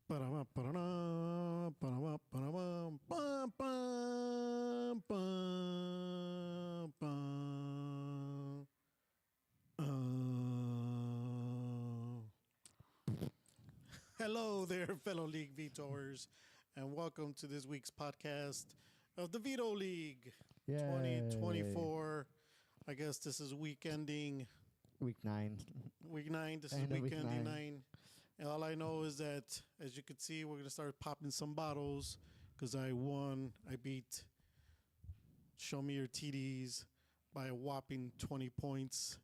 Ba-da-ba, ba-da-da, ba-da-ba, ba-da-ba, bum, bum, bum, bum. Hello there, fellow League Vetoers, and welcome to this week's podcast of the Veto League Yay. 2024. I guess this is week ending. Week 9. Week 9. This is End of week week ending 9. 9. And all I know is that, as you can see, we're going to start popping some bottles because I won. I beat Show Me Your TDs by a whopping 20 points.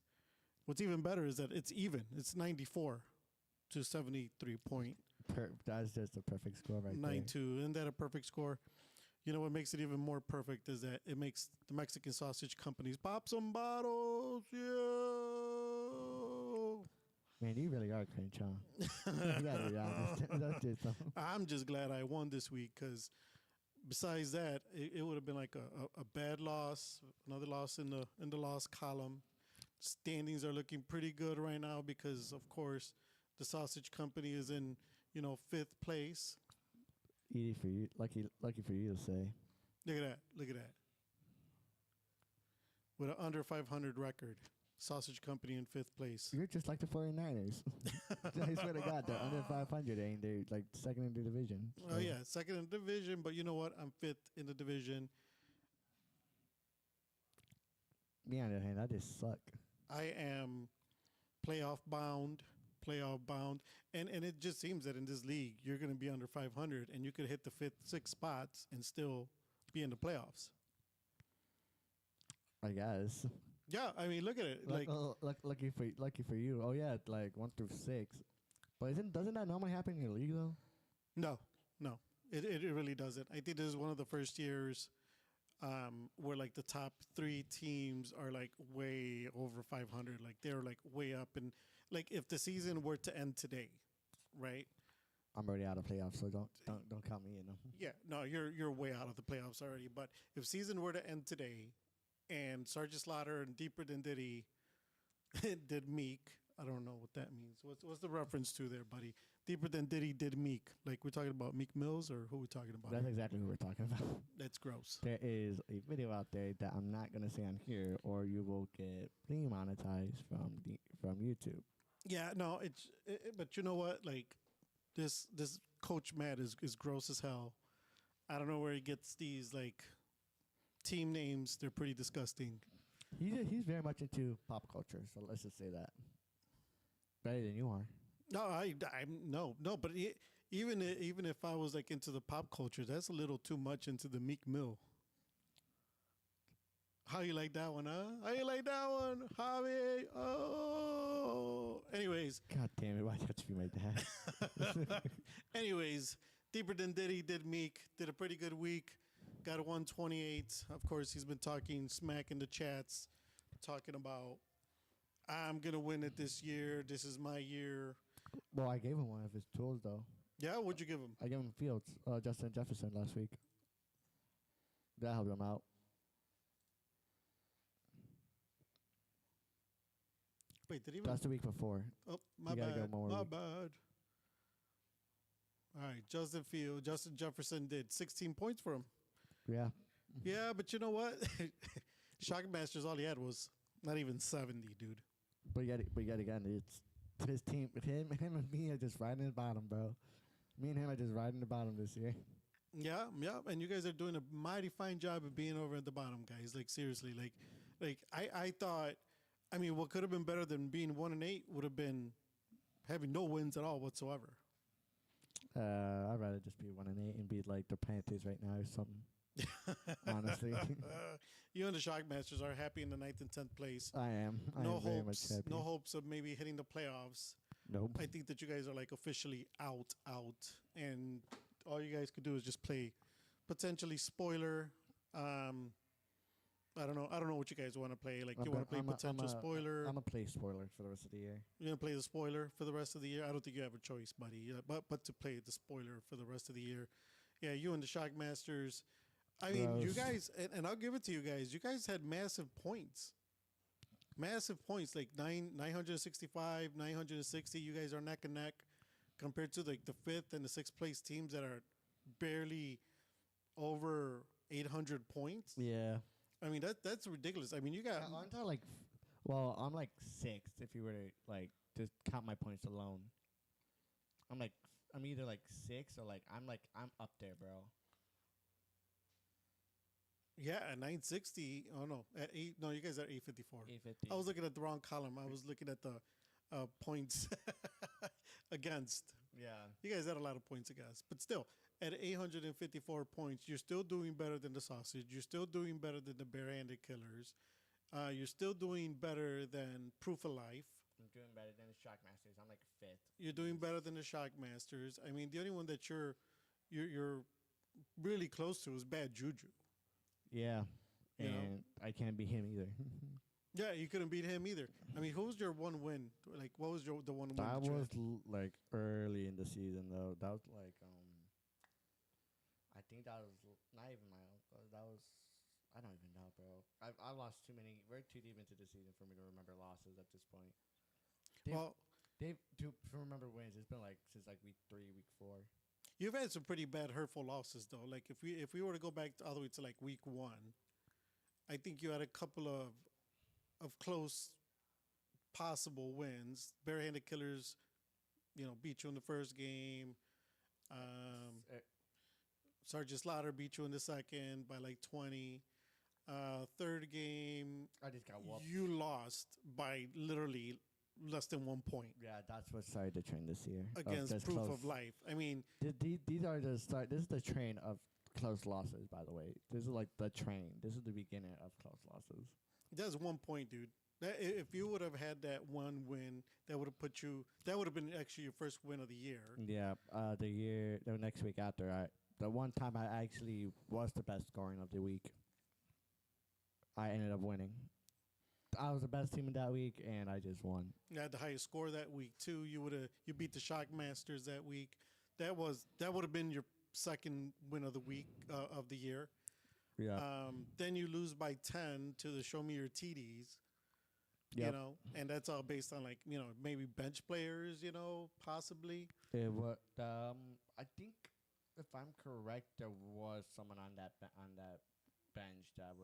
What's even better is that it's even. It's 94 to 73 point. That's just a perfect score right 9-2. there. Isn't that a perfect score? You know what makes it even more perfect is that it makes the Mexican sausage companies pop some bottles. Yeah. Man, you really are cringe, huh? You gotta be honest. That's just something. I'm just glad I won this week because besides that, it would have been like a bad loss, another loss in the loss column. Standings are looking pretty good right now because, of course, the sausage company is in, 5th place. Easy for you. Lucky for you to say. Look at that. With an under 500 record. Sausage company in 5th place. You're just like the 49ers. I swear to God, they're under 500. Ain't they like second in the division? So. Oh, yeah, second in the division. But you know what? I'm 5th in the division. Me on the other hand, I just suck. I am playoff bound. And it just seems that in this league, you're going to be under 500, and you could hit the 5th, 6th spots and still be in the playoffs. I guess. Yeah, I mean, look at it. Lucky for you. Oh yeah, like 1 through 6. But doesn't that normally happen in your league though? No, it really doesn't. I think this is one of the first years where like the top 3 teams are like way over 500. Like they're like way up, and like if the season were to end today, right? I'm already out of playoffs, so don't count me in. Yeah, no, you're way out of the playoffs already. But if season were to end today, and Sergeant Slaughter and Deeper Than Diddy did Meek. I don't know what that means. What's the reference to there, buddy? Deeper Than Diddy did Meek. Like we're talking about Meek Mills, or who are we talking about? That's exactly who we're talking about. That's gross. There is a video out there that I'm not gonna say on here, or you will get demonetized from YouTube. Yeah, no, but you know what? Like this Coach Matt is gross as hell. I don't know where he gets these like team names. They're pretty disgusting. He's very much into pop culture, so let's just say that. Better than you are. No, no. But even if I was like into the pop culture, that's a little too much into the Meek Mill. How you like that one, huh? How you like that one, Javi? Oh. Anyways. God damn it! Why'd you have to be my dad? Anyways, Deeper Than Diddy did Meek. Did a pretty good week. Got a 128. Of course, he's been talking smack in the chats, talking about, I'm going to win it this year. This is my year. Well, I gave him one of his tools, though. Yeah? What'd you give him? I gave him Fields, Justin Jefferson last week. That helped him out. Wait, did he even? That's the week before. Oh, my bad. My bad. All right, Justin Jefferson did 16 points for him. Yeah. Yeah, but you know what? Shockmasters, all he had was not even 70, dude. But yet again, it's his team. Him and me are just riding the bottom, bro. Me and him are just riding the bottom this year. Yeah, and you guys are doing a mighty fine job of being over at the bottom, guys. Like seriously, like I thought. I mean, what could have been better than being 1-8 would have been having no wins at all whatsoever. I'd rather just be 1-8 and be like the Panthers right now or something. Honestly, you and the Shockmasters are happy in the 9th and 10th place. I am very much happy. No hopes of maybe hitting the playoffs. Nope. I think that you guys are like officially out, and all you guys could do is just play potentially spoiler. I don't know what you guys want to play. Like, you want to play potential spoiler? I'm gonna play spoiler for the rest of the year. You're gonna play the spoiler for the rest of the year? I don't think you have a choice, buddy. But to play the spoiler for the rest of the year. Yeah, you and the Shockmasters. I mean, you guys, and I'll give it to you guys. You guys had massive points. Like 965, 960. You guys are neck and neck. compared to like the fifth and the sixth place teams that are barely over 800 points. Yeah. I mean that's ridiculous. I mean you got Aren't I like? Well, I'm like sixth if you were to like just count my points alone. I'm like I'm either like six or I'm up there, bro. yeah at 960. Oh no, at eight. No, you guys are 854. 850. I was looking at the wrong column. I was looking at the points against. Yeah. You guys had a lot of points against, but still, at 854 points, you're still doing better than the Sausage. You're still doing better than the Barehanded Killers. You're still doing better than Proof of Life. I'm doing better than the Shockmasters. I'm like fifth. You're doing better than the Shockmasters. I mean, the only one that you're really close to is Bad Juju. Yeah. You know? And I can't beat him either. Yeah, you couldn't beat him either. I mean, who was your one win? Like, what was the one win? That that you was had? like early in the season though. That was like I think that was not even my own. That was I don't even know, bro. I lost too many. We're too deep into the season for me to remember losses at this point. They've to remember wins. It's been like since like week 3, week 4. You've had some pretty bad, hurtful losses though. Like if we were to go back all the way to like week 1, I think you had a couple of close possible wins. Barehanded Killers, beat you in the first game. Sergeant Slaughter beat you in the second by like 20. Third game, I just got whooped. you lost by literally less than 1 point Yeah, that's what started the trend this year. against Proof of Life. I mean, These are the start. This is the train of close losses. By the way, this is like the train. This is the beginning of close losses. that's 1 point, dude. If you would have had that one win, that would have put you. That would have been actually your first win of the year. Yeah, the next week after, the one time I actually was the best scoring of the week, I ended up winning. I was the best team in that week, and I just won. You had the highest score that week too. You beat the Shockmasters that week. That would have been your second win of the week of the year. Yeah. Then you lose by 10 to the Show Me Your TDs. Yep. And that's all based on like maybe bench players, possibly. It was. I think if I'm correct, there was someone on that bench that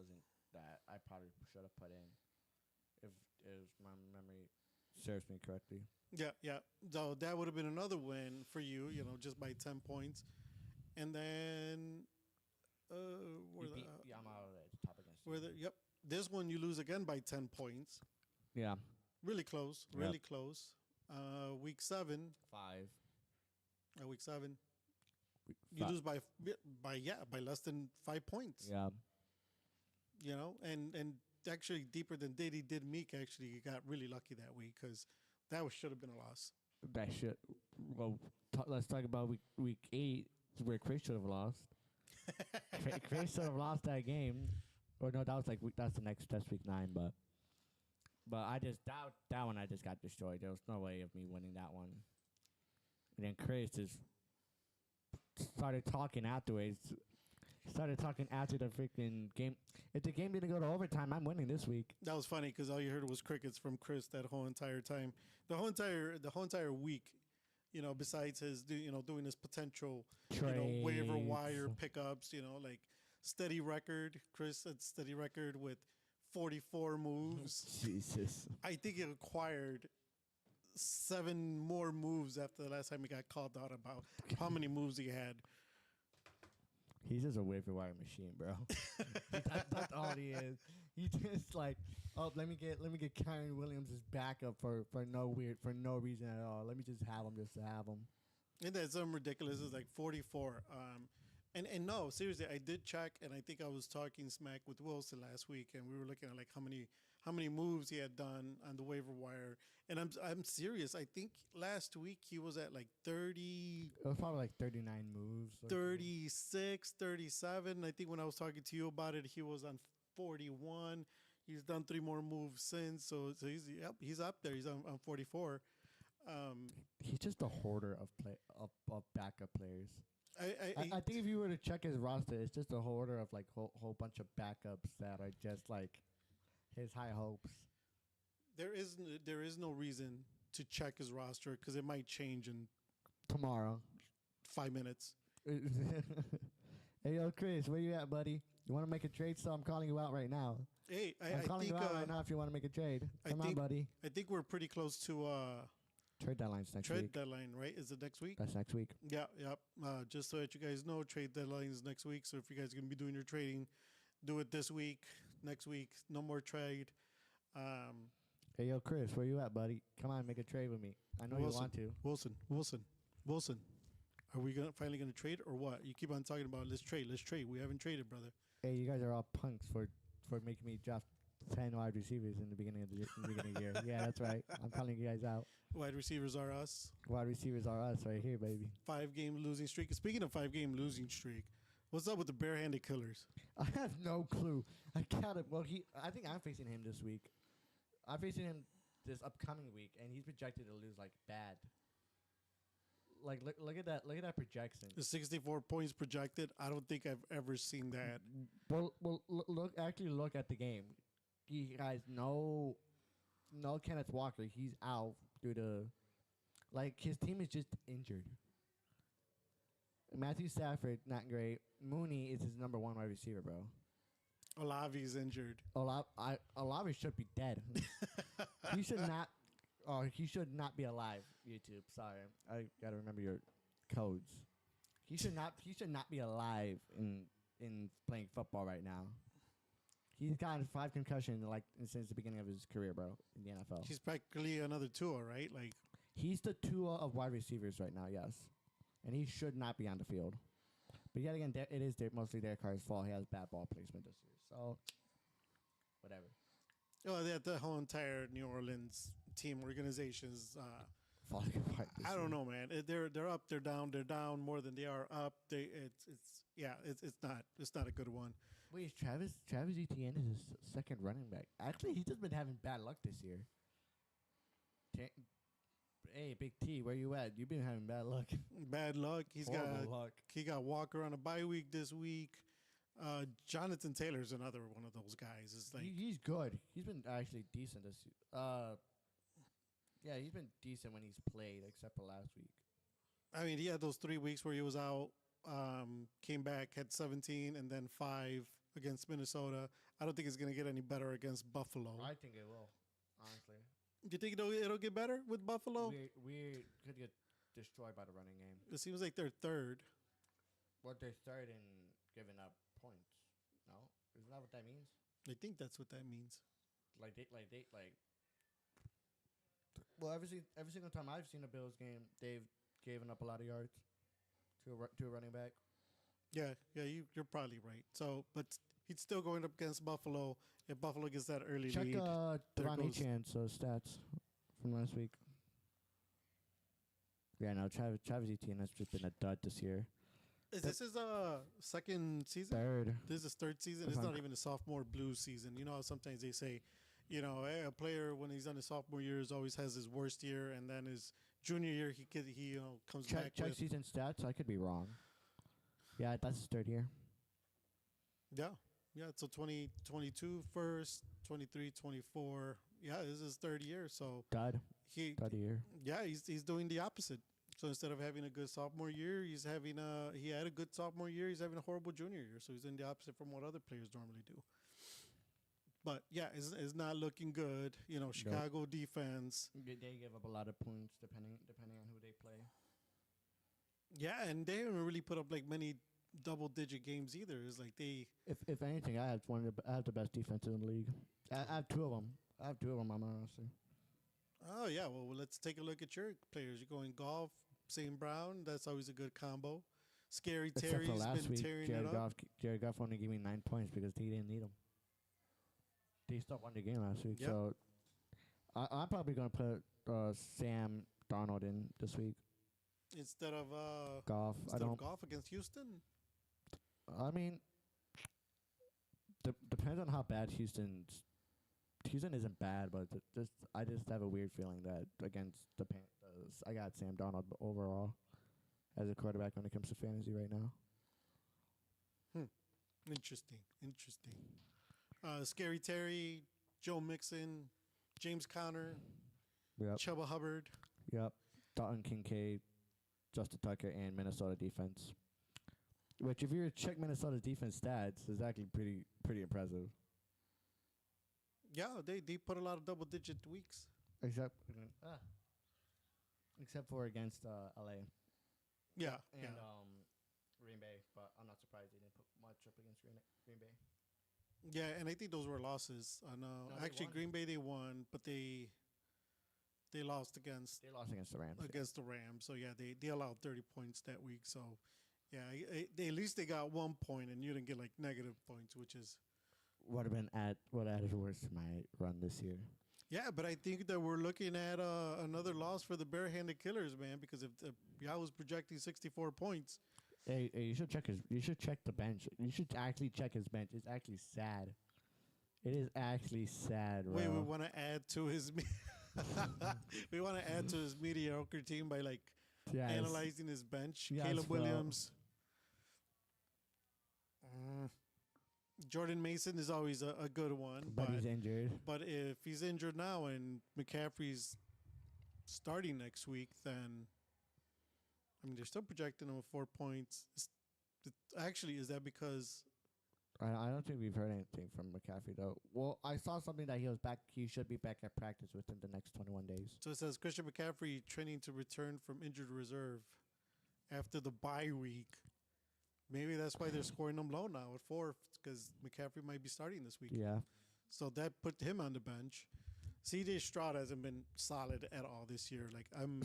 I probably should have put in, if my memory serves me correctly. Yeah. So that would have been another win for you, just by 10 points. And then, I'm out of the top against you. yep. This one you lose again by 10 points. Yeah. Really close. Really close. Week 7. 5. Week 7. You lose by less than 5 points. Yeah. And actually deeper than Diddy did Meek. Actually, you got really lucky that week because that should have been a loss. That shit. Well, let's talk about week 8, where Chris should have lost. Chris should have lost that game. Or no, that's week 9, but I just that one I just got destroyed. There was no way of me winning that one. And then Chris just started talking afterwards. Started talking after the freaking game. If the game didn't go to overtime, I'm winning this week. That was funny because all you heard was crickets from Chris that whole entire time. The whole entire week, besides his doing his potential waiver wire pickups, like steady record. Chris had steady record with 44 moves. Jesus. I think he acquired 7 more moves after the last time he got called out about how many moves he had. He's just a waiver wire machine, bro. That's all he is. He just like, let me get Kyron Williams' backup for no reason at all. Let me just have him just to have him. And that's something ridiculous. It's like 44. And no, seriously, I did check, and I think I was talking smack with Wilson last week, and we were looking at like how many moves he had done on the waiver wire. And I'm serious. I think last week he was at like 30. It was probably like 39 moves. 36, 37. I think when I was talking to you about it, he was on 41. He's done 3 more moves since, so he's up there. He's on 44. He's just a hoarder of backup players. I think if you were to check his roster, it's just a hoarder of like whole bunch of backups that are just like his high hopes. There is no reason to check his roster because it might change in tomorrow. 5 minutes. Hey, yo, Chris, where you at, buddy? You want to make a trade? So I'm calling you out right now. Hey, I'm I calling think you out right now if you want to make a trade. Come on, buddy. I think we're pretty close to Trade deadline's next trade week. deadline, right? Is it next week? That's next week. Yeah, yeah. Just so that you guys know, trade deadline is next week. So if you guys are gonna be doing your trading, do it this week. Next week, no more trade. Hey, yo, Chris, where you at, buddy? Come on, make a trade with me. I know you want to. Wilson. Are we finally gonna trade or what? You keep on talking about let's trade. We haven't traded, brother. Hey, you guys are all punks for making me draft 10 wide receivers in the beginning of the year. Yeah, that's right. I'm calling you guys out. Wide receivers are us. Wide receivers are us right here, baby. 5-game losing streak. Speaking of 5-game losing streak, what's up with the barehanded killers? I have no clue. I got it. Well, I think I'm facing him this week. I'm facing him this upcoming week, and he's projected to lose like bad. Like look at that! Look at that projection. The 64 points projected. I don't think I've ever seen that. Well, look at the game. He guys, no Kenneth Walker. He's out due to like his team is just injured. Matthew Stafford not great. Mooney is his number 1 wide receiver, bro. Olavi's injured. Olavi should be dead. He should not. Oh, he should not be alive. YouTube, sorry, I gotta remember your codes. He should not be alive in playing football right now. He's gotten 5 concussions since the beginning of his career, bro, in the NFL. He's practically another Tua, right? Like he's the Tua of wide receivers right now, yes, and he should not be on the field. But yet again, it is mostly Derek Carr's fault. He has bad ball placement this year, so whatever. Oh, the whole entire New Orleans team organizations. Falling apart. I don't know, man. They're up, they're down more than they are up. It's not a good one. Wait, is Travis Etienne is his second running back? Actually, he's just been having bad luck this year. Hey, Big T, where you at? You've been having bad luck. Bad luck. Horrible luck. He got Walker on a bye week this week. Jonathan Taylor's another one of those guys. Is like he's good. He's been actually decent this. Yeah, he's been decent when he's played, except for last week. I mean, he had those 3 weeks where he was out. Came back, had 17, and then 5 against Minnesota. I don't think it's gonna get any better against Buffalo. I think it will, honestly. Do you think it'll get better with Buffalo? We could get destroyed by the running game. It seems like they're third. What they're third in giving up points. No, isn't that what that means? I think that's what that means. Well, every single time I've seen a Bills game, they've given up a lot of yards to a running back. Yeah, you're probably right. So, but he's still going up against Buffalo. If Buffalo gets that early Check lead, Devon Etienne's stats from last week. Yeah, no, Travis Etienne has just been a dud this year. Is this his second season? Third. This is his third season. It's not even a sophomore blues season. You know how sometimes they say, hey, a player when he's on his sophomore year always has his worst year, and then his junior year he comes back. Check season stats. I could be wrong. Yeah, that's his third year. Yeah. So 2022 first, 23, 24. Yeah, this is his third year. So third year. Yeah, he's doing the opposite. So instead of having a good sophomore year, he had a good sophomore year. He's having a horrible junior year. So he's doing the opposite from what other players normally do. But yeah, it's not looking good. Chicago defense. They give up a lot of points depending on who they play. Yeah, and they haven't really put up like many double-digit games either. It's like they. If anything, I have the best defense in the league. I have 2 of them. I'm honestly. Oh yeah, well let's take a look at your players. You're going Golf, St. Brown. That's always a good combo. Scary Terry's been tearing it up. Jared Goff only gave me 9 points because he didn't need them. They stopped won the game last week, so I'm probably gonna put Sam Darnold in this week instead of Goff. Goff against Houston. I mean, depends on how bad Houston isn't bad, but I just have a weird feeling that against the Panthers, I got Sam Darnold overall as a quarterback when it comes to fantasy right now. Interesting. Scary Terry, Joe Mixon, James Conner, Yep. Chuba Hubbard. Yep. Dalton Kincaid. Justin Tucker and Minnesota defense. Which, if you were to check Minnesota's defense stats, is actually pretty impressive. Yeah, they put a lot of double digit weeks. Except except for against LA Yeah, and yeah. Green Bay, but I'm not surprised they didn't put much up against Green Bay. Yeah, and I think those were losses. I know. No, they Actually, won. Green Bay they won, but they lost against They lost against the Rams. the Rams. So yeah, they allowed 30 points that week. So yeah, at least they got 1 point, and you didn't get like negative points, which is Would have been added worse to my run this year. yeah. But I think that we're looking at another loss for the barehanded killers, man. Because if Yahoo's projecting 64 points, Hey, you should check his. You should check the bench. You should actually check his bench. It's actually sad. It is actually sad, bro. we want to add to his. We want to add to his mediocre team by like Yes. analyzing his bench. Yes, Caleb bro. Williams. Jordan Mason is always a good one, But he's injured. but if he's injured now and McCaffrey's starting next week, then I mean they're still projecting him with 4 points. Actually, is that because I don't think we've heard anything from McCaffrey though. Well, I saw something that he was back. He should be back at practice within the next 21 days. so? It says Christian McCaffrey training to return from injured reserve after the bye week. Maybe that's why they're scoring him low now at 4 because McCaffrey might be starting this week. Yeah. So that put him on the bench. CJ Stroud hasn't been solid at all this year. Like I'm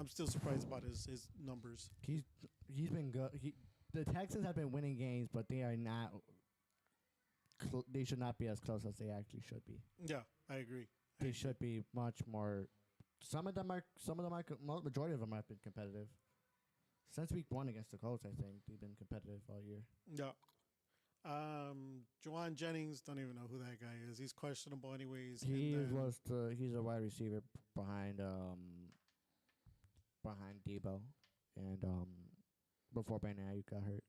still surprised about his numbers. He's been good. The Texans have been winning games, but they are not. They should not be as close as they actually should be. Yeah, I agree. They should be much more. Some of them are. Majority of them have been competitive. Since week 1 against the Colts, I think they've been competitive all year. Yeah. Juwan Jennings, don't even know who that guy is. He's questionable anyways. He's a wide receiver behind Debo and before Brandon Ayuk got hurt.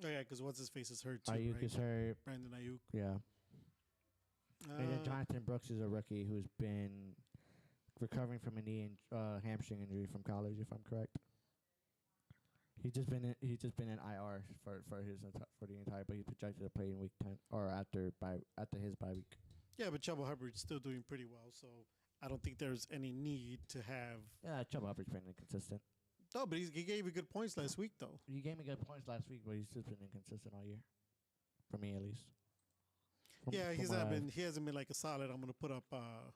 Oh yeah, because what's his face is hurt too. Ayuk right? is hurt. Brandon Ayuk. Yeah. And then Jonathan Brooks is a rookie who's been recovering from a knee and hamstring injury from college, if I'm correct. He's just been in IR for the entire, but he's projected to play in week 10 or after his bye week. Yeah, but Chuba Hubbard's still doing pretty well, so I don't think there's any need to have. Yeah, Chuba Hubbard's been inconsistent. No, but he gave you good points last week though. He gave me good points last week, but he's just been inconsistent all year, for me at least. He hasn't been like a solid. I'm gonna put up. I'm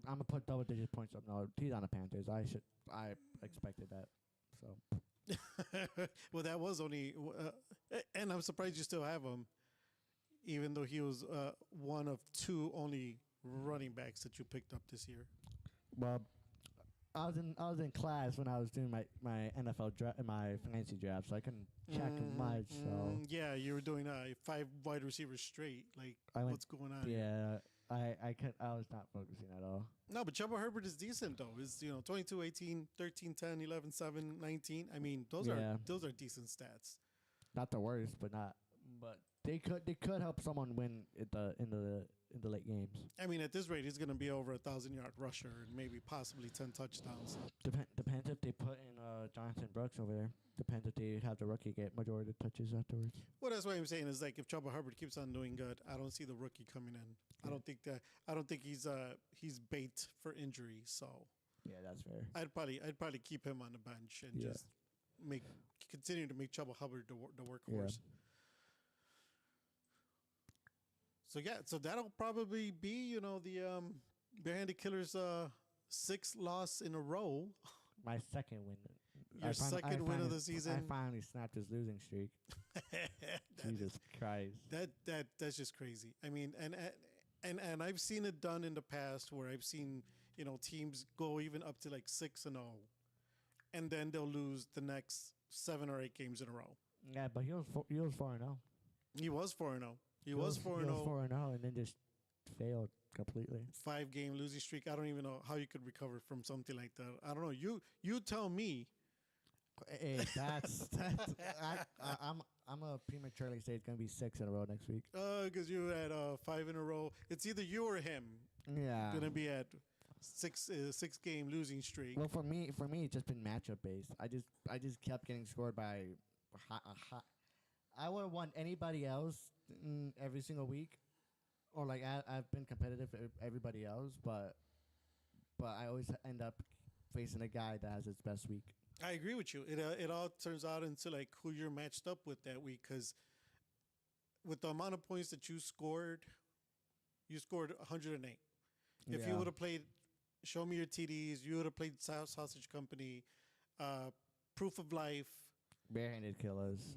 gonna put double-digit points up. No, he's on the Panthers. I expected that. So. Well, that was only, and I'm surprised you still have him, even though he was one of 2 only running backs that you picked up this year. Well, I was in class when I was doing my NFL my fantasy draft, so I couldn't check much. So yeah, you were doing 5 wide receivers straight. Like, what's going on? Yeah, I was not focusing at all. No, but Chuba Herbert is decent though. Is 22, 18, 13, 10, 11, 7, 19. I mean, those are decent stats. Not the worst, but they could help someone win in the late games. I mean, at this rate, he's going to be over 1,000-yard rusher and maybe possibly 10 touchdowns. Depends if they put in Jonathan Brooks over there. Depends if they have the rookie get majority of the touches afterwards. Well, that's what I'm saying is like if Chuba Hubbard keeps on doing good, I don't see the rookie coming in. I don't think he's bait for injury. So yeah, that's fair. I'd probably keep him on the bench and just continue to make Chuba Hubbard the workhorse. Yeah. So that'll probably be the barehanded killers 6th loss in a row. My second win. Your second win of the season. I finally snapped his losing streak. Jesus Christ. That's just crazy. I mean, and I've seen it done in the past where I've seen teams go even up to like 6-0, and then they'll lose the next 7 or 8 games in a row. Yeah, but he was 4-0. He was 4-0. He was 4-0, and then just failed completely. 5-game losing streak. I don't even know how you could recover from something like that. I don't know. You tell me. Hey, I'm a prematurely say it's gonna be 6 in a row next week. Because you had 5 in a row. It's either you or him. Yeah. Gonna be at six game losing streak. Well, for me, it's just been matchup based. I just kept getting scored by. I would want anybody else every single week, or like I've been competitive for everybody else, but I always end up facing a guy that has its best week. I agree with you. It all turns out into like who you're matched up with that week because with the amount of points that you scored 108. If you would have played Show Me Your TDs, you would have played Sausage Company, Proof of Life, Barehanded killers,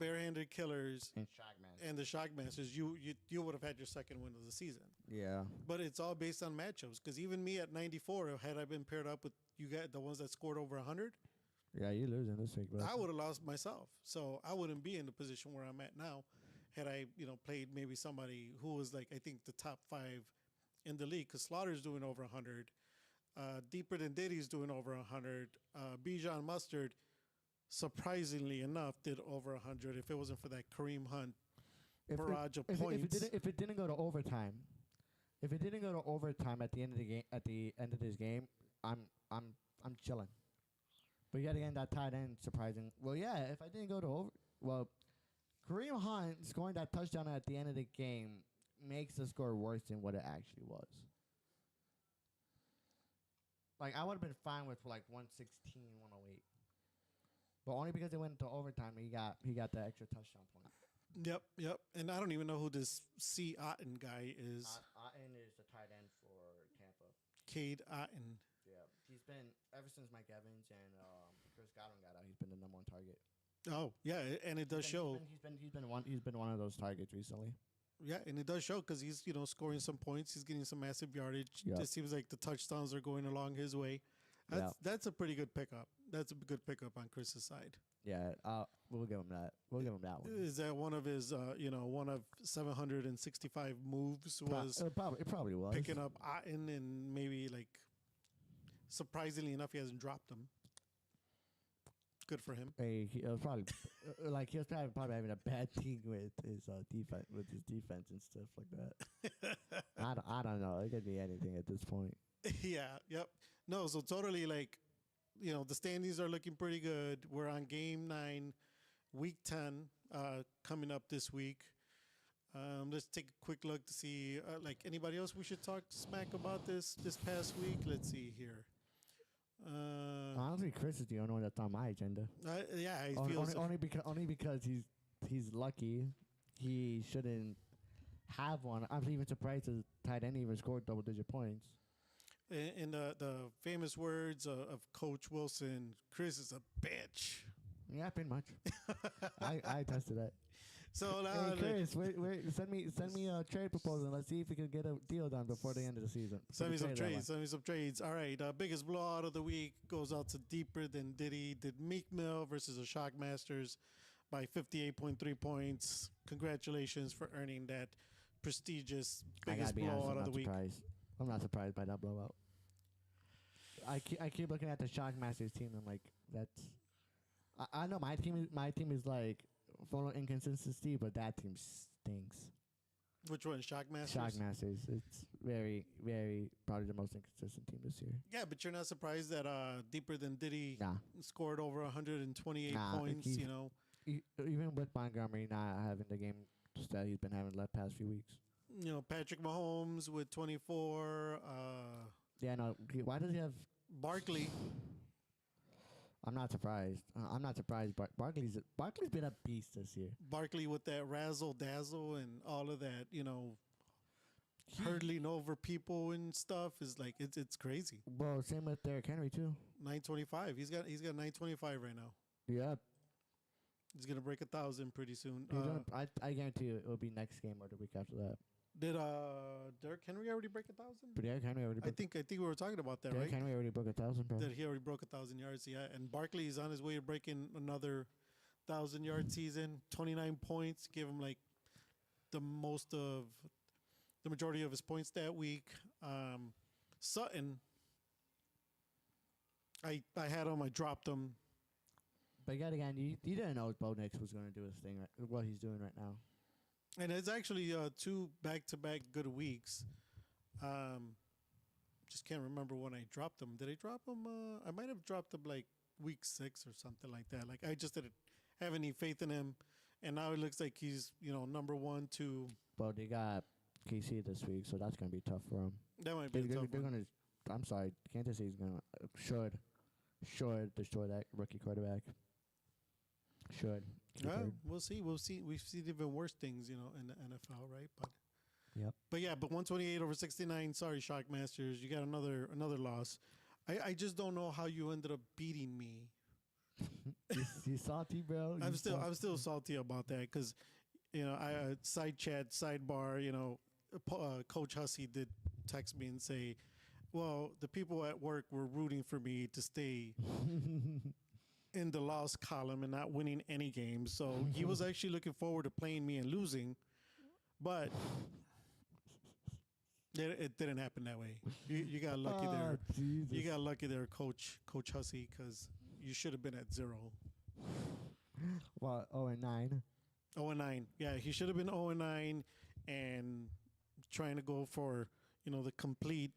and the Shockmasters. You would have had your second win of the season. Yeah. But it's all based on matchups. Because even me at 94, had I been paired up with you guys, the ones that scored over 100, Yeah, you're losing this week, bro. I would have lost myself. So I wouldn't be in the position where I'm at now had I, played maybe somebody who was like, I think the top 5 in the league. Because Slaughter's doing over 100. Deeper Than Diddy's doing over 100. Bijan Mustard, surprisingly enough, did over 100. If it wasn't for that Kareem Hunt barrage of points. If it didn't go to overtime, at the end of the game, at the end of this game, I'm chilling. But yet again, that tight end surprising. Well, yeah, if I didn't go to Kareem Hunt scoring that touchdown at the end of the game makes the score worse than what it actually was. Like, I would have been fine with like 116, 108. But only because it went into overtime, he got the extra touchdown point. Yep. And I don't even know who this C. Otten guy is. Otten is the tight end for Tampa. Cade Otten. Yeah, he's been ever since Mike Evans and Chris Godwin got out. He's been the number 1 target. Oh yeah, and it does show. He's been one of those targets recently. Yeah, and it does show because he's scoring some points. He's getting some massive yardage. Yep. It seems like the touchdowns are going along his way. That's a pretty good pickup. That's a good pickup on Chris's side. Yeah, we'll give him that. We'll give him that one. Is that one of his, one of 765 moves was it probably was picking up Otten and maybe like surprisingly enough he hasn't dropped him. Good for him. He was probably he was probably having a bad team with his defense and stuff like that. I don't know. It could be anything at this point. Yeah. Yep. No. So totally the standings are looking pretty good. We're on game 9, week 10, coming up this week. Let's take a quick look to see anybody else we should talk smack about this past week. Let's see here. Honestly, Chris is the only one that's on my agenda. Yeah, only because he's lucky. He shouldn't have one. I'm even surprised the tight end even scored double-digit points. In the famous words of Coach Wilson, Chris is a bitch. Yeah, pretty much. I tested that. So hey, Chris, wait, send me a trade proposal. And let's see if we can get a deal done before the end of the season. Send me some trades. All right, biggest blowout of the week goes out to Deeper Than Diddy. Did Meek Mill versus the Shockmasters by 58.3 points. Congratulations for earning that prestigious biggest blowout of the week. I'm not surprised by that blowout. I keep looking at the Shockmasters team. I'm like, I know my team is like full of inconsistency, but that team stinks. Which one, Shockmasters? Shockmasters. It's very, very probably the most inconsistent team this year. Yeah, but you're not surprised that Deeper Than Diddy scored over 128 points. Even with Montgomery not having the game that he's been having the past few weeks. Patrick Mahomes with 24. Yeah, no. Why does he have Barkley? I'm not surprised. But Barkley's been a beast this year. Barkley with that razzle dazzle and all of that, hurdling over people and stuff is like it's crazy. Bro, same with Derrick Henry too. 925. He's got 925 right now. Yeah. He's gonna break 1,000 pretty soon. I guarantee you it will be next game or the week after that. Did Derrick Henry already break 1,000? Derrick Henry already. I think we were talking about that, Derrick right? Henry already broke 1,000, bro. That he already broke 1,000 yards. Yeah, and Barkley is on his way to breaking another 1,000-yard season. 29 points, gave him like the majority of his points that week. Sutton, I had him. I dropped him. But yet again, you didn't know Bo Nix was going to do his thing, what he's doing right now. And it's actually 2 back-to-back good weeks. just can't remember when I dropped him. Did I drop him? I might have dropped him like week 6 or something like that. Like I just didn't have any faith in him, and now it looks like he's number 1, 2. Well, they got KC this week, so that's gonna be tough for him. That might be a tough They're one. gonna. I'm sorry, Kansas City's gonna should destroy that rookie quarterback. Should. Keep Yeah, her. we'll see. We'll see. We've seen even worse things, in the NFL, right? But Yep. But yeah, but 128 over 69. Sorry, Shockmasters, you got another loss. I just don't know how you ended up beating me. You salty, bro? I'm still salty about that because I side chat sidebar. Coach Hussey did text me and say, "Well, the people at work were rooting for me to stay in the loss column and not winning any games. So he was actually looking forward to playing me and losing, but." It didn't happen that way. You got lucky there. Jesus. You got lucky there, Coach Hussey, because you should have been at 0. What? 0-9. 0-9. Yeah, he should have been 0-9 and trying to go for the complete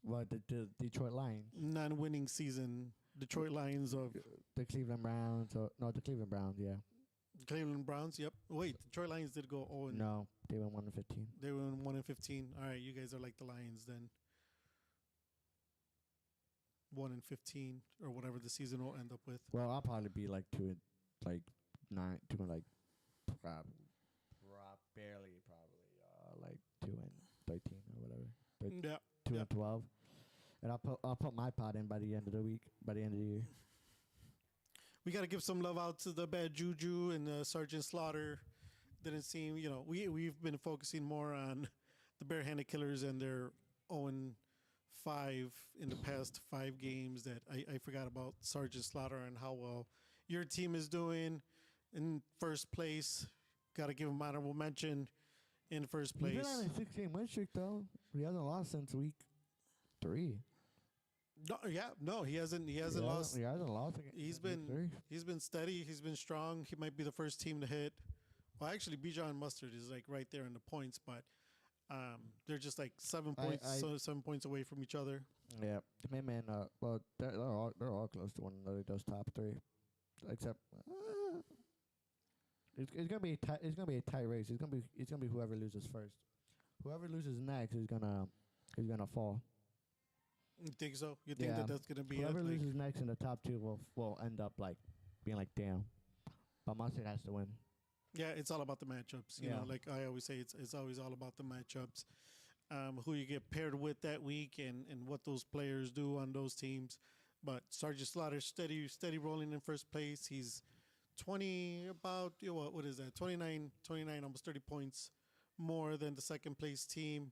What? The Detroit Lions. non-winning season. Detroit Lions of The Cleveland Browns. The Cleveland Browns. Yeah. Cleveland Browns. Yep. Wait, Detroit Lions did go 0. No, they went 1-15. They were 1-15. All right, you guys are like the Lions then. 1-15 or whatever the season will end up with. Well, I'll probably be like 2 and like 9, 2 and like barely probably like 2 and 13 or whatever. Yeah. 2 yeah. and 12. And I'll put my pot in by the end of the week. By the end of the year. We got to give some love out to the Bad Juju and Sergeant Slaughter. Didn't seem, we've been focusing more on the barehanded killers and their 0-5 in the past 5 games. That I forgot about Sergeant Slaughter and how well your team is doing in first place. Got to give him honorable mention in first place. He's been on a 6-game win streak though. He hasn't lost since week 3. No, he hasn't lost. He hasn't lost. He's been steady. He's been strong. He might be the first team to hit. Well, actually, Bijan and Mustard is like right there in the points, but they're just like 7 points, 7 points away from each other. Yeah, man. Well, they're all close to one another. Those top 3, except it's gonna be a tight race. It's gonna be whoever loses first. Whoever loses next is gonna fall. You think so? You think that's gonna be whoever it? loses next in the top 2 will end up like being like damn. But Mustard has to win. Yeah, it's all about the matchups. You know, like I always say, it's always all about the matchups. Who you get paired with that week and what those players do on those teams. But Sergeant Slaughter steady rolling in first place. He's 20 about what is that? 29 almost 30 points more than the second place team.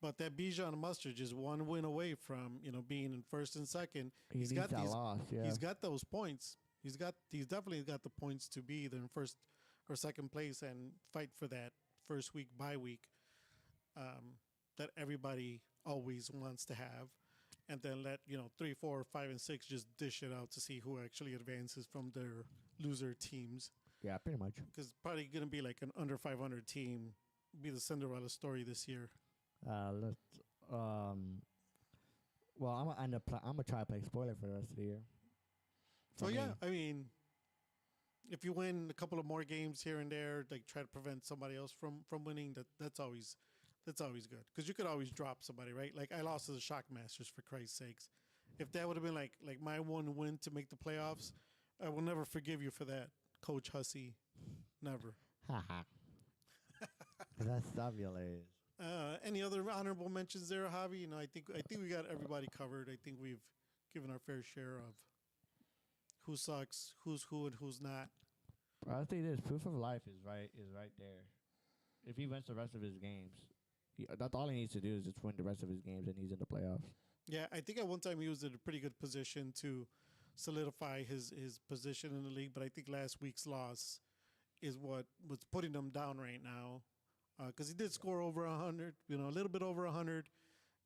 But that Bijan Mustard just 1 win away from being in first and second. He's got these. Loss, yeah. He's got those points. He's definitely got the points to be either in first or second place and fight for that first week bye week that everybody always wants to have, and then let 3, 4, 5, and 6 just dish it out to see who actually advances from their loser teams. Yeah, pretty much. Because probably gonna be like an under 500 team, be the Cinderella story this year. Well, I'm gonna try to play spoiler for the rest of the year. Yeah, I mean, if you win a couple of more games here and there, like try to prevent somebody else from winning, that's always good because you could always drop somebody, right? Like I lost to the Shockmasters for Christ's sakes. If that would have been like my 1 win to make the playoffs, I will never forgive you for that, Coach Hussey. Never. That's fabulous. Any other honorable mentions there, Javi? I think we got everybody covered. I think we've given our fair share of who sucks, who's who, and who's not. I'll say this: proof of life is right there. If he wins the rest of his games, that's all he needs to do is just win the rest of his games, and he's in the playoffs. Yeah, I think at one time he was in a pretty good position to solidify his position in the league, but I think last week's loss is what was putting him down right now. Because he did score over 100, a little bit over 100.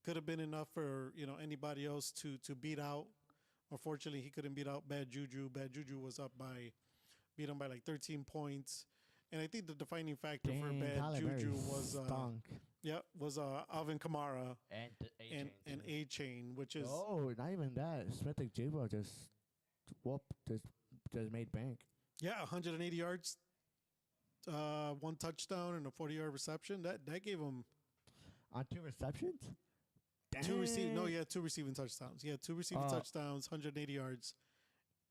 Could have been enough for, anybody else to beat out. Unfortunately, he couldn't beat out Bad Juju. Bad Juju was beat him by like 13 points. And I think the defining factor for Bad Juju was Yeah, was Alvin Kamara And the A chain. and A Chain, which is Oh, not even that. Smith and Jigba just whoop just made bank. yeah, 180 yards, one touchdown and a 40-yard reception. That gave him On 2 receptions? two receiving. No, Dang. yeah, two receiving touchdowns. Yeah, two receiving Uh, touchdowns, 180 yards.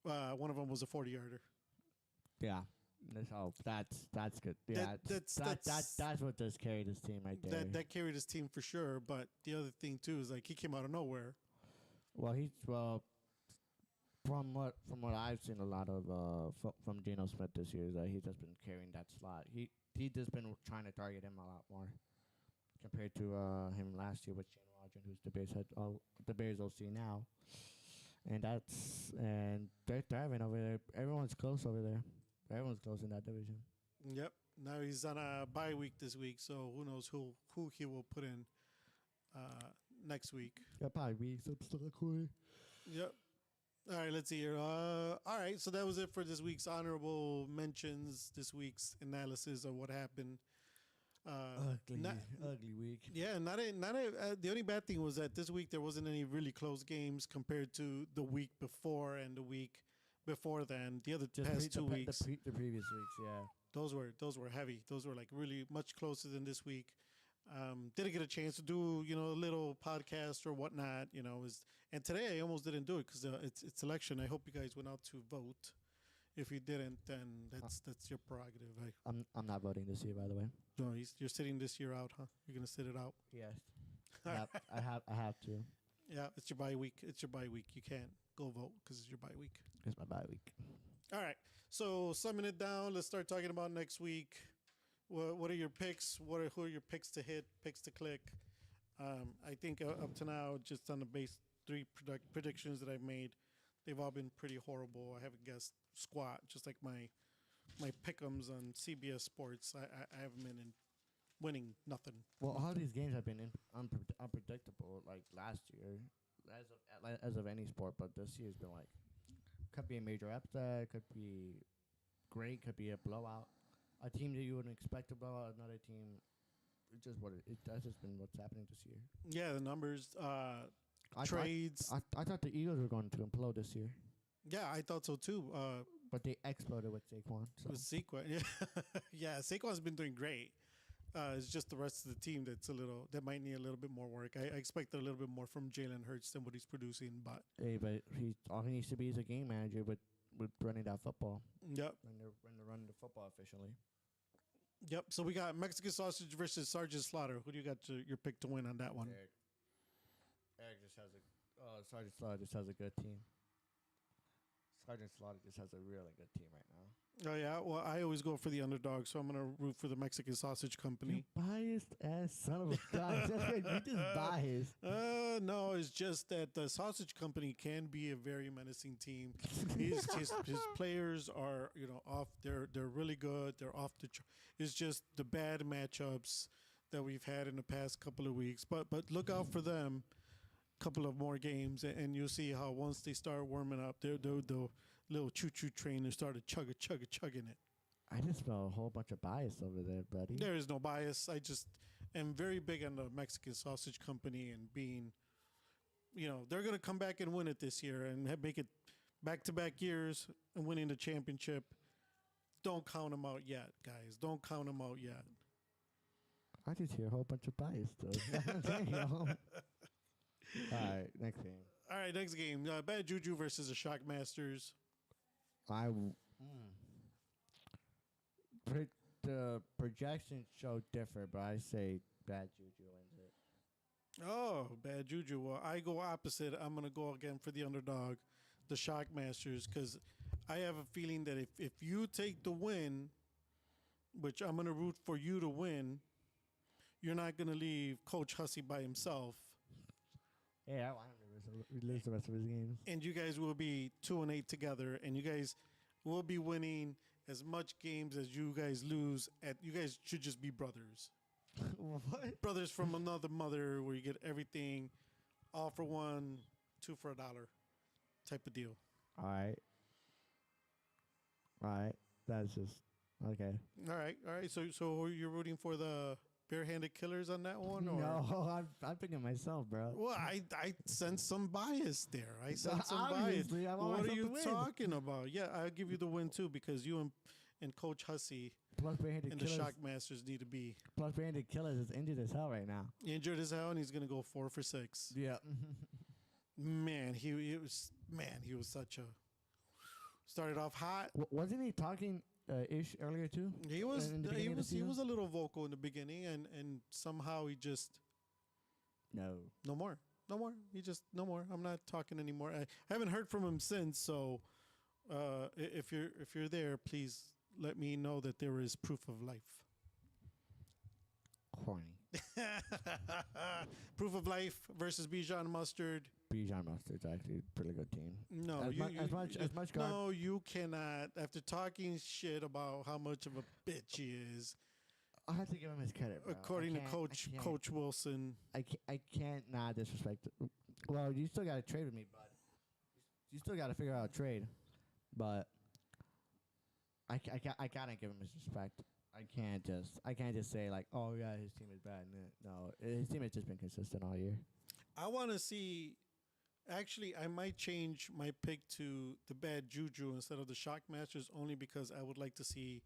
One of them was a 40-yarder. Yeah. That's good. Yeah, that's what just carried this team right there. That carried his team for sure. But the other thing too is like he came out of nowhere. Well, from what I've seen a lot of from Geno Smith this year is that he's just been carrying that slot. He just been trying to target him a lot more compared to him last year with Shane Waldron, who's the Bears OC now. And they're thriving over there. Everyone's close over there. Everyone's close in that division. Yep. Now he's on a bye week this week, so who knows who he will put in next week. Yeah, probably weeks. It's still cool. Yep. All right, let's see here. All right, so that was it for this week's honorable mentions. This week's analysis of what happened. Ugly week. Yeah, the only bad thing was that this week there wasn't any really close games compared to the week before and the week before then. The other past 2 weeks, The previous weeks, yeah. those were heavy. Those were like really much closer than this week. Didn't get a chance to do a little podcast or whatnot. And today I almost didn't do it because it's election. I hope you guys went out to vote. If you didn't, then that's your prerogative. I'm not voting this year, by the way. No, you're sitting this year out, huh? You're gonna sit it out. Yes. I have to. Yeah, it's your bye week. It's your bye week. You can't go vote because it's your bye week. It's my bye week. All right. So summing it down, let's start talking about next week. What are your picks? Who are your picks to hit? Picks to click? I think up to now, just on the base three predictions that I've made, they've all been pretty horrible. I haven't guessed squat. Just like my pick'ems on CBS Sports, I haven't been in winning nothing. Well, all these games have been unpredictable. Like last year, as of any sport, but this year's been like could be a major upset, could be great, could be a blowout. A team that you wouldn't expect to blow out another team. It's just that's just been what's happening this year. Yeah, the numbers, trades. I thought the Eagles were going to implode this year. Yeah, I thought so too. But they exploded with Saquon. So. With Saquon, yeah, yeah. Saquon's been doing great. It's just the rest of the team that might need a little bit more work. I expected a little bit more from Jalen Hurts than what he's producing, but all he needs to be is a game manager with running that football. Yep. When they're running the football efficiently. Yep. So we got Mexican Sausage versus Sergeant Slaughter. Who do you got your pick to win on that one? Eric just has Sergeant Slaughter just has a good team. Sergeant Slaughter just has a really good team right now. Oh yeah. Well, I always go for the underdog, so I'm gonna root for the Mexican Sausage Company. You biased ass son of a gun. You just biased. No, it's just that the Sausage Company can be a very menacing team. His players are off. They're really good. They're off the. It's just the bad matchups that we've had in the past couple of weeks. But look out for them. Couple of more games, and you'll see how once they start warming up, the little choo-choo train, they started chugging it. I just smell a whole bunch of bias over there, buddy. There is no bias. I just am very big on the Mexican Sausage Company and being, they're going to come back and win it this year and make it back-to-back years and winning the championship. Don't count them out yet, guys. Don't count them out yet. I just hear a whole bunch of bias, though. All right, next game. Bad Juju versus the Shockmasters. The projections show different, but I say Bad Juju wins it. Oh, Bad Juju. Well, I go opposite. I'm going to go again for the underdog, the Shockmasters, because I have a feeling that if you take the win, which I'm going to root for you to win, you're not going to leave Coach Hussey by himself. Yeah, I want him to lose the rest of his games. And you guys will be 2-8 together, and you guys will be winning as much games as you guys lose. You guys should just be brothers. What? Brothers from another mother, where you get everything, all for one, two for $1, type of deal. All right. That's just okay. All right. So you're rooting for the barehanded killers on that one? Or? No, I'm picking myself, bro. Well, I sense some bias there. I sense some bias. Obviously, I want What are myself you to win. talking about? Yeah, I'll give you the win too because you and Coach Hussey Plus, barehanded and the killers. Shockmasters need to be Plus, barehanded killers is injured as hell right now. injured as hell, and he's gonna go 4 for 6. Yeah. Man, he was such a started off hot. Wasn't he talking ish earlier too? He was in the beginning of the he season? was a little vocal in the beginning, and somehow he just No. no more. No more. He just no more. I'm not talking anymore. I haven't heard from him since. So, if you're there, please let me know that there is proof of life. Corny. Proof of life versus Bijan Mustard. Bijan Mustard's actually a pretty good team. No, As much guard. no, you cannot. After talking shit about how much of a bitch he is, I have to give him his credit, bro. according to I can't- Coach Wilson. I can't not disrespect. Well, you still got to trade with me, bud. You still got to figure out a trade, but I gotta give him his respect. I can't just say like, oh yeah, his team is bad. No, his team has just been consistent all year. I want to see. Actually, I might change my pick to the Bad Juju instead of the Shockmasters, only because I would like to see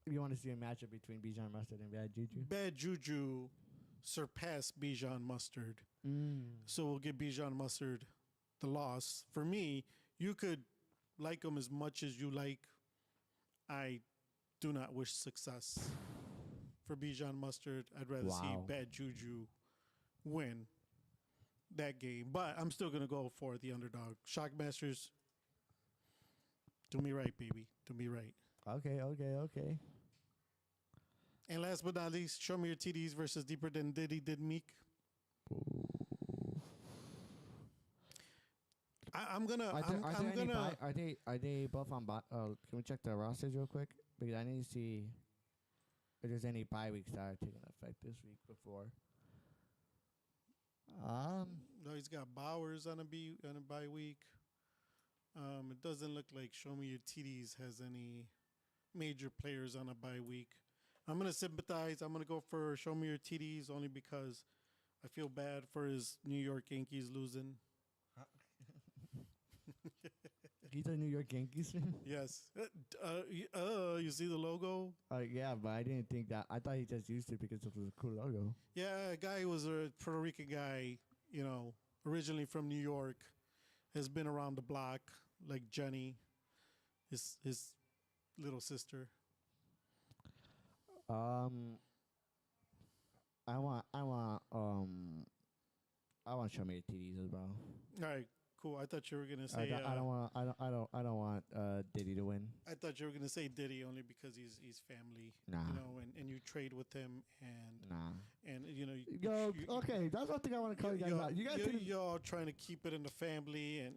You want to see a matchup between Bijan Mustard and Bad Juju? Bad Juju surpass Bijan Mustard. So we'll give Bijan Mustard the loss. For me, you could like him as much as you like. I do not wish success for Bijan Mustard. I'd rather see Wow. Bad Juju win that game. But I'm still going to go for the underdog. Shockmasters, do me right, baby. Do me right. Okay. And last but not least, show me your TDs versus Deeper Than Diddy Did Meek. I'm gonna. Are they both on? Can we check the rosters real quick? Because I need to see if there's any bye weeks that are taking effect this week before. No, he's got Bowers on a bye week. It doesn't look like Show Me Your TDs has any major players on a bye week. I'm gonna sympathize. I'm gonna go for Show Me Your TDs only because I feel bad for his New York Yankees losing. He's a New York Yankees fan. Yes. You see the logo? Yeah, but I didn't think that. I thought he just used it because it was a cool logo. Yeah, a guy who was a Puerto Rican guy, originally from New York, has been around the block like Jenny, his little sister. I want Show Me Your TDs as well. All right, cool. I thought you were gonna say. I don't want Diddy to win. I thought you were gonna say Diddy only because he's family. Nah. And you trade with him and Nah. and Okay, that's one thing I want to call you guys about. You guys y'all trying to keep it in the family and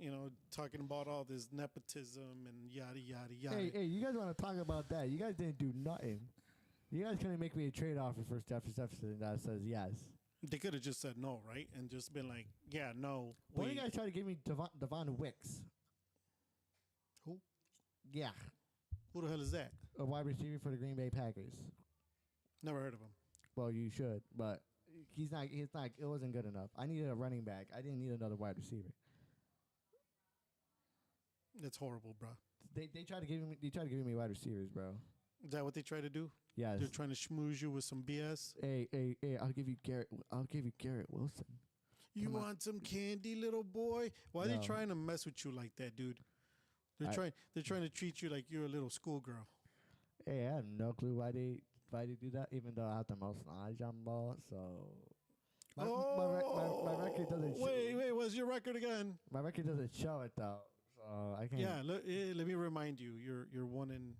talking about all this nepotism and yada yada yada. Hey, you guys want to talk about that? You guys didn't do nothing. You guys couldn't make me a trade offer for Jefferson that says yes. They could have just said no, right? And just been like, yeah, no. Why do you guys try to give me Devon Wicks? Who? Yeah. Who the hell is that? A wide receiver for the Green Bay Packers. Never heard of him. Well, you should, but he's not. It wasn't good enough. I needed a running back. I didn't need another wide receiver. That's horrible, bro. They try to give me. They try to give me wide receivers, bro. Is that what they try to do? Yes. They're trying to schmooze you with some BS. Hey! I'll give you Garrett Wilson. You want some candy, little boy? Why are they trying to mess with you like that, dude? They're trying to treat you like you're a little schoolgirl. Hey, I have no clue why they do that. Even though I have the most knowledge on ball, so my record doesn't. Wait, what's your record again? My record doesn't show it though, so I can't. Yeah, let me remind you. You're 1-8.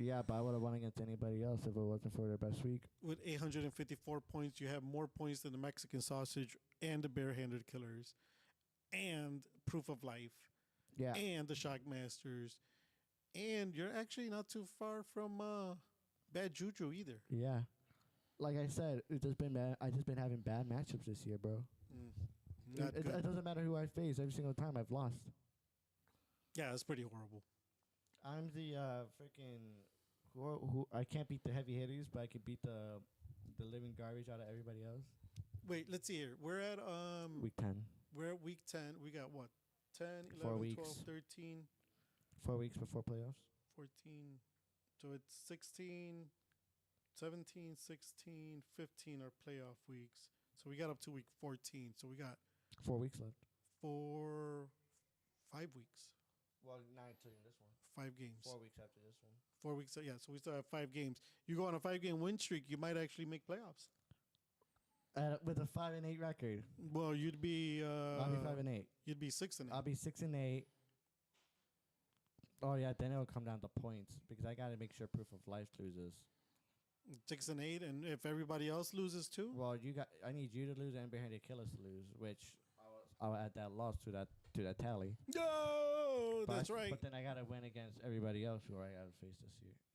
Yeah, but I would have won against anybody else if it wasn't for their best week. With 854 points, you have more points than the Mexican Sausage and the Barehanded Killers, and Proof of Life, and the Shockmasters, and you're actually not too far from Bad Juju either. Yeah, like I said, it's just been bad. I just been having bad matchups this year, bro. It doesn't matter who I face. Every single time I've lost. Yeah, it's pretty horrible. I'm the freaking who I can't beat the heavy hitters, but I can beat the the living garbage out of everybody else. Wait, let's see here. We're at Week 10. we're at week 10. We got what? 10, 4 11, weeks. 12, 13, 4 weeks before playoffs. 14. So it's 16, 17, 16, 15 are playoff weeks. So we got up to week 14. So we got 4 weeks left. 5 weeks. Well, not including this one. 5 games. 4 weeks after this one. 4 weeks. Yeah, so we still have 5 games. You go on a 5-game win streak, you might actually make playoffs. With a 5-8 record. Well, you'd be. I'll be 5-8. You'd be 6-8. I'll be 6-8. Oh yeah, then it'll come down to points because I gotta make sure Proof of Life loses. 6-8, and if everybody else loses too. Well, I need you to lose and Behind the Killers to lose, which I'll add that loss to that tally. No, But that's right. But then I gotta win against everybody else who I gotta face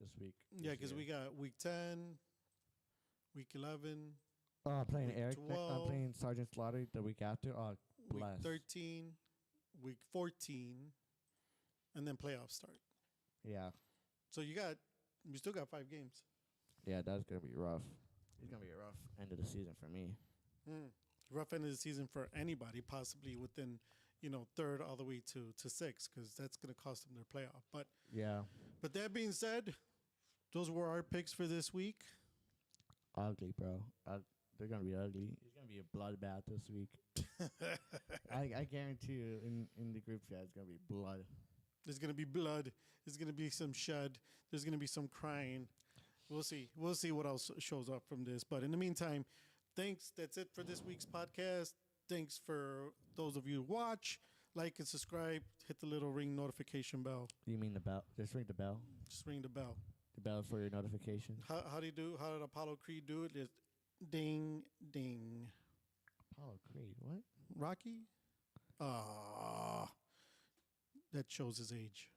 this week. Yeah, because we got week 10, week 11, Oh, I'm playing week Eric. I'm 12, playing Sergeant Slaughter the week after. Oh, week bless. 13, week 14, and then playoffs start. Yeah, So we still got 5 games. yeah, that's gonna be rough. It's gonna be a rough end of the season for me. Rough end of the season for anybody, possibly within, third all the way to 6, because that's going to cost them their playoff. Yeah, But that being said, those were our picks for this week. ugly, bro. They're gonna be ugly. It's gonna be a bloodbath this week. I guarantee you, in the group chat, it's gonna be blood. There's going to be blood. There's going to be some shed. There's going to be some crying. We'll see. We'll see what else shows up from this. But in the meantime, thanks. That's it for this week's podcast. Thanks for those of you who watch. Like and subscribe. Hit the little ring notification bell. You mean the bell? Just ring the bell. Just ring the bell. The bell for your notification. How do you do? How did Apollo Creed do it? It's ding, ding. Apollo Creed, what? Rocky? Ah, that shows his age.